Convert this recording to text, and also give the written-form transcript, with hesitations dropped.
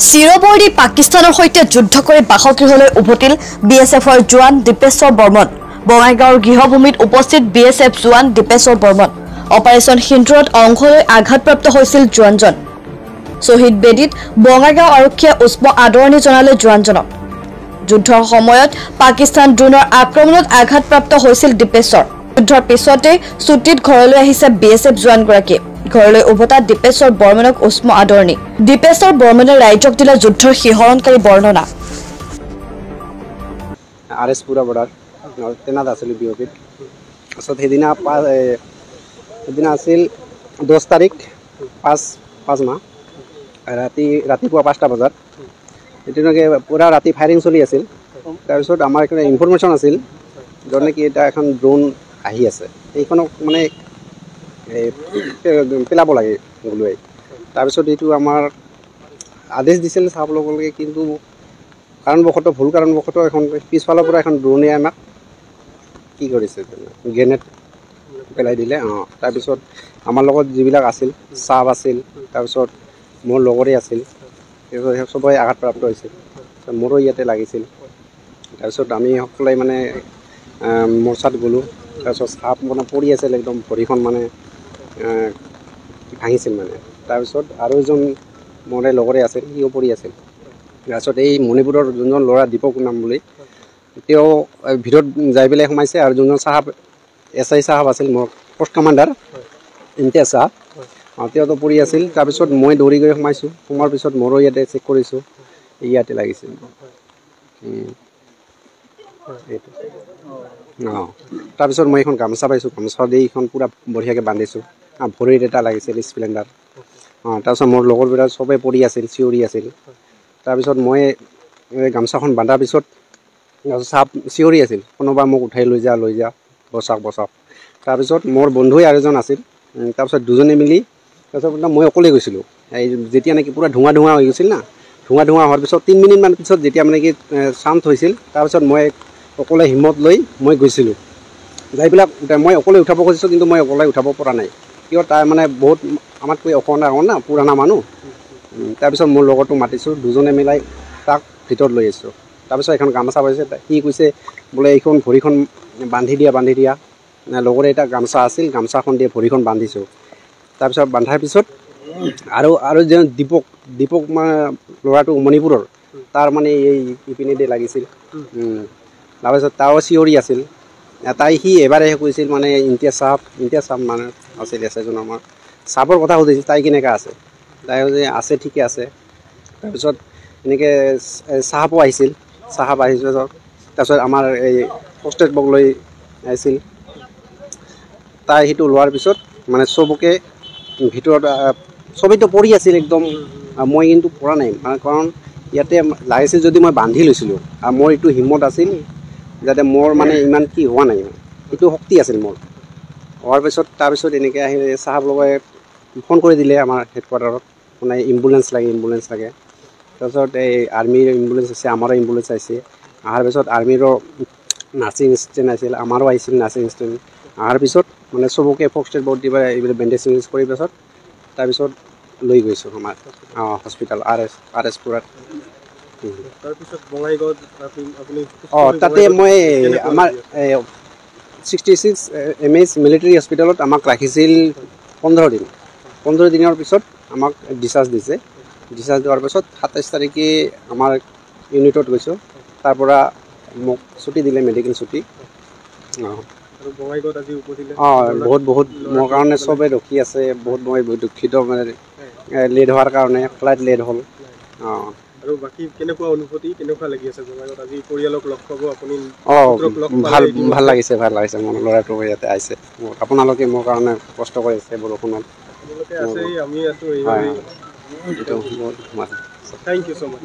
চিৰবৰ্ডী পাকিস্তানৰ সৈতে যুদ্ধ কৰি বাসগৃহলৈ উভতিল বিএছএফৰ জোৱান দীপেশ্বৰ বৰ্মন। বঙাইগাঁৱৰ গৃহভূমিত উপস্থিত বিএছএফ জোৱান দীপেশ্বৰ বৰ্মন। অপাৰেশ্যন সিন্দুৰত অংশলৈ আঘাতপ্ৰাপ্ত হৈছিল জোৱানজন। শ্বহীদ বেদীত বঙাইগাঁও আৰক্ষীয়ে উষ্ম আদৰণি জনালে জোৱানজনক। যুদ্ধৰ সময়ত পাকিস্তান ড্ৰোনৰ আক্ৰমণত আঘাতপ্ৰাপ্ত হৈছিল দীপেশ্বৰ। যুদ্ধৰ পিছতে ছুটীত ঘৰলৈ আহিছে বিএছএফ জোৱানগৰাকী। ঘৰলৈ উভতা দীপেশ্বৰ বৰ্মনক উষ্ম আদৰণি। দীপেশ্বৰ বৰ্মনে ৰাইজক দিলে যুদ্ধৰ শিহৰণকাৰী বৰ্ণনা। আৰএছপুৰা বৰ্ডাৰ তেনাত আছিলোঁ বিঅপিত। তাৰপিছত সেইদিনা আছিল 10 তাৰিখ 5 মাহ ৰাতিপুৱা 5টা বজাত। তেনেকৈ পূৰা ৰাতি ফায়াৰিং চলি আছিল। তাৰপিছত আমাৰ এইখন ইনফৰমেশ্যন আছিল য'ত নেকি এটা এখন ড্ৰোন আহি আছে, এইখনক মানে পেলাব লাগে গলুৱাই। তাৰপিছত এইটো আমাৰ আদেশ দিছিল চাব ল'বলৈকে, কিন্তু ভুল কাৰণবশতঃ এখন পিছফালৰ পৰা এখন ড্ৰোনে আমাক কি কৰিছে, গ্ৰেনেড পেলাই দিলে। তাৰপিছত আমাৰ লগত যিবিলাক আছিল, চাব আছিল, তাৰপিছত মোৰ লগৰে আছিল, চবেই আঘাতপ্ৰাপ্ত হৈছিল। মোৰো ইয়াতে লাগিছিল। তাৰপিছত আমি সকলোৱে মানে মৰ্চাত গ'লোঁ। তাৰপিছত চাপ মানে পৰি আছিল, একদম ভৰিখন মানে ভাঙিছিল মানে। তাৰপিছত আৰু এজন মোৰে লগৰে আছিল, সিও পৰি আছিল। তাৰপিছত এই মণিপুৰৰ যোনজন ল'ৰা দীপক নাম বুলি, তেওঁ ভিতৰত যাই পেলাই সোমাইছে। আৰু যোনজন চাহাব SI চাহাব আছিল, মোৰ পোষ্ট কমাণ্ডাৰ ইমতিয়াজ চাহাব, তেওঁতো পৰি আছিল। তাৰপিছত মই দৌৰি গৈ সোমাইছোঁ। সোমোৱাৰ পিছত মোৰো ইয়াতে চেক কৰিছোঁ, ইয়াতে লাগিছিল। তাৰপিছত মই এখন গামোচা পাইছোঁ, গামোচা দি এইখন পূৰা বঢ়িয়াকৈ বান্ধিছোঁ। ভৰিত এটা লাগিছিল স্প্লেণ্ডাৰ। তাৰপিছত মোৰ লগৰবিলাক চবেই পৰি আছিল, চিঞৰি আছিল। তাৰপিছত মই গামোচাখন বান্ধাৰ পিছত চাপ চিঞৰি আছিল, কোনোবা মোক উঠাই লৈ যা, বচাওক। তাৰপিছত মোৰ বন্ধুৱে আৰু এজন আছিল। তাৰপিছত দুজনে মিলি তাৰপিছত মই অকলে গৈছিলোঁ। এই যেতিয়া নেকি পূৰা ধোঁৱা হৈ গৈছিল না, ধোঁৱা হোৱাৰ পিছত 3 মিনিটমান পিছত যেতিয়া মানে কি শান্ত হৈছিল, তাৰপিছত মই অকলে হিম্মত লৈ মই গৈছিলোঁ। যাই পেলাই মই অকলে উঠাব খুজিছোঁ, কিন্তু মই অকলে উঠাব পৰা নাই। কিয়, তাৰ মানে বহুত আমাতকৈ ডাঙৰ না, পুৰণা মানুহ। তাৰপিছত মোৰ লগৰটোক মাতিছোঁ, দুজনে মিলাই তাক ভিতৰত লৈ আহিছোঁ। তাৰপিছত এখন গামোচা পাইছে, সি কৈছে বোলে এইখন ভৰিখন বান্ধি দিয়া। লগৰে এটা গামোচা আছিল, গামোচাখন দিয়ে ভৰিখন বান্ধিছোঁ। তাৰপিছত বান্ধাৰ পিছত আৰু যে দীপক মানে ল'ৰাটো মণিপুৰৰ, তাৰ মানে এই ইপিনেদি লাগিছিল। তাৰপিছত তাও চিঞৰি আছিল। সি এবাৰহে কৈছিল মানে ইমতিয়াজ চাহাব মানে আছিল এজনৰ আমাৰ চাহাবৰ কথা সুধিছিল, তাই কেনেকৈ আছে। তাই যে আছে, ঠিকে আছে। তাৰপিছত এনেকৈ চাহাবো আহিছিল। তাৰপিছত আমাৰ এই পোষ্টেড বক লৈ আহিছিল। তাই সেইটো লোৱাৰ পিছত মানে চবকে ভিতৰত, চবেইতো পৰি আছিল একদম। মই কিন্তু পৰা নাই, মানে কাৰণ ইয়াতে লাগিছিল যদি মই বান্ধি লৈছিলোঁ, আৰু মোৰ এইটো হিম্মত আছিল যাতে মোৰ মানে ইমান কি হোৱা নাই, সেইটো শক্তি আছিল মোৰ। হোৱাৰ পিছত তাৰপিছত এনেকৈ আহি চাহাব লগাই ফোন কৰি দিলে আমাৰ হেডকোৱাৰ্টাৰত, মানে এম্বুলেঞ্চ লাগে। তাৰপিছত এই আৰ্মিৰ এম্বুলেঞ্চ আছে, আমাৰো এম্বুলেঞ্চ আহিছে। অহাৰ পিছত আৰ্মিৰো নাৰ্ছিং এছিষ্টেণ্ট আছিল, আমাৰো আহিছিল নাৰ্ছিং এছিষ্টেণ্ট। অহাৰ পিছত মানে চবকে ফাৰ্ষ্ট এড বক্স দি পেলাই এইবিলাক বেণ্ডেজ কৰি পাছত তাৰপিছত লৈ গৈছোঁ আমাৰ হস্পিটেল আৰএছপুৰাত। তাৰপিছত বঙাইগাঁৱত তাতে মই আমাৰ 66 MH মিলিটাৰী হস্পিটেলত আমাক ৰাখিছিল 15 দিনৰ পিছত আমাক ডিছচাৰ্জ দিছে। ডিছচাৰ্জ দিয়াৰ পিছত 27 তাৰিখে আমাৰ ইউনিটত গৈছোঁ। তাৰ পৰা মোক ছুটি দিলে, মেডিকেল ছুটি। বহুত মোৰ কাৰণে চবেই ৰখি আছে। মই দুখিত, মানে লেট হোৱাৰ কাৰণে, ফ্লাইট লেট হ'ল। আৰু বাকী কেনেকুৱা অনুভূতি, কেনেকুৱা লাগি আছে বঙাইগাঁৱত আজি পৰিয়ালক লগ পাব আপুনি? ভাল লাগিছে। মোৰ ল'ৰাটো ইয়াতে আহিছে। আপোনালোকে মোৰ কাৰণে কষ্ট কৰিছে বৰষুণত। আমি আছোঁ। Thank you so' much.